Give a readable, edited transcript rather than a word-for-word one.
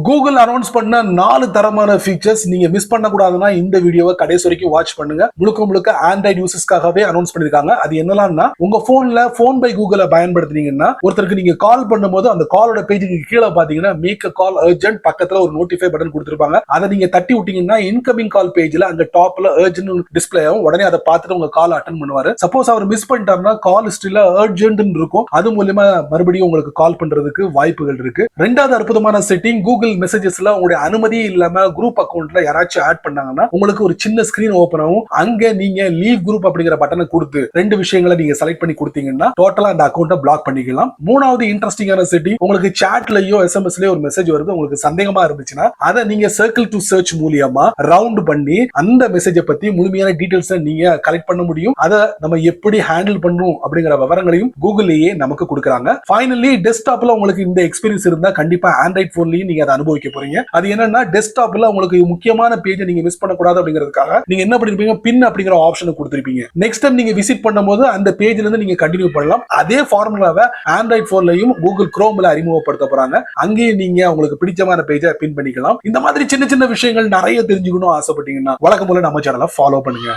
Google announce பண்ண 4 தரமான features நீங்க மிஸ் பண்ண கூடாதுன்னா இந்த வீடியோவை கடைசி வரைக்கும் வாட்ச் பண்ணுங்க. முழுக்க முழுக்க ஆண்ட்ராய்டு யூசர்ஸ்க்காகவே அனௌன்ஸ் பண்ணிருக்காங்க. அது என்னலாம்னா, உங்க போன்ல போன் பை கூகுளை பயன்படுத்தினீங்கன்னா ஒருத்தருக்கு நீங்க கால் பண்ணும்போது அந்த காலோட பேஜுக்கு கீழே பாத்தீங்கன்னா மேக் அ கால் அர்ஜென்ட் பக்கத்துல ஒரு நோட்டிஃபை பட்டன் கொடுத்திருப்பாங்க. அதை நீங்க தட்டி விட்டீங்கன்னா இன்கமிங் கால் பேஜ்ல அங்க டாப்ல அர்ஜென்ட் டிஸ்பிளே ஆகும். உடனே அதை பார்த்துட்டு உங்க கால் அட்டன் பண்ணுவாரு. சப்போஸ் அவர் மிஸ் பண்ணிட்டாருன்னா கால் ஹிஸ்டரியில அர்ஜென்ட் இருக்கும். அது மூலமா மறுபடியும் உங்களுக்கு கால் பண்றதுக்கு வாய்ப்புகள் இருக்கு. ரெண்டாவது அற்புதமான செட்டிங், கூகுள் மெசேஜஸ்ல உங்களுடைய அனுமதி இல்லாம குரூப் அக்கவுண்ட்ல யாராச்சும் ஆட் பண்ணாங்கன்னா உங்களுக்கு ஒரு சின்ன ஸ்கிரீன் ஓபன் ஆகும். அங்க நீங்க லீவ் குரூப் அப்படிங்கிற பட்டனை கொடுத்து 2 விஷயங்களை நீங்க செலக்ட் பண்ணி கொடுத்தீங்கன்னா டோட்டலா அந்த அக்கௌண்ட்டை பிளாக் பண்ணிக்கலாம். மூணாவது இன்ட்ரெஸ்டிங்கான செட்டிங், உங்களுக்கு சாட்லயோ எஸ்எம்எஸ்லயோ ஒரு மெசேஜ் வருது, உங்களுக்கு சந்தேகமா இருந்துச்சுன்னா அதை நீங்க சர்க்கிள் டு சர்ச் மூலியமா ரவுண்ட் பண்ணி அந்த மெசேஜை பத்தி முழுமையான டீடைல்ஸ் நீங்க கலெக்ட் பண்ண முடியும். அதை நம்ம எப்படி ஹேண்டில் பண்ணணும் அப்படிங்கிற விவரங்களையும் கூகுள்லயே நமக்கு கொடுக்குறாங்க. ஃபைனலி டெஸ்க்டாப்ல உங்களுக்கு இந்த எக்ஸ்பீரியன்ஸ் இருந்தா கண்டிப்பா ஆண்ட்ராய்ட் போன்லயும் நீங்க அதை அனுபவிக்க போறீங்க. அது என்னன்னா, டெஸ்க்டாப்ல உங்களுக்கு முக்கியமான பேஜை நீங்க மிஸ் பண்ணக்கூடாது அப்படிங்கிறதுக்காக நீங்க என்ன பண்ணிருப்பீங்க, பின் அப்படிங்கிற ஆப்ஷனை கொடுத்திருப்பீங்க. நெக்ஸ்ட் டைம் நீங்க விசிட் பண்ணும்போது அந்த பேஜ்ல இருந்து நீங்க கண்டினியூ பண்ணலாம். அதே ஃபார்முலாவை ஆண்ட்ராய்ட் போன்லயும் கூகுள் குரோம்ல அறிமுகப்படுத்த போறாங்க. அங்கேயும் நீங்க உங்களுக்கு பிடிச்சமான பேஜை பின் பண்ணிக்கலாம். இந்த மாதிரி சின்ன சின்ன விஷயங்கள் நிறைய தெரிஞ்சுக்கணும் ஆசைப்பட்டீங்கன்னா வழக்கம் போல நம்ம சேனலை ஃபாலோ பண்ணுங்க.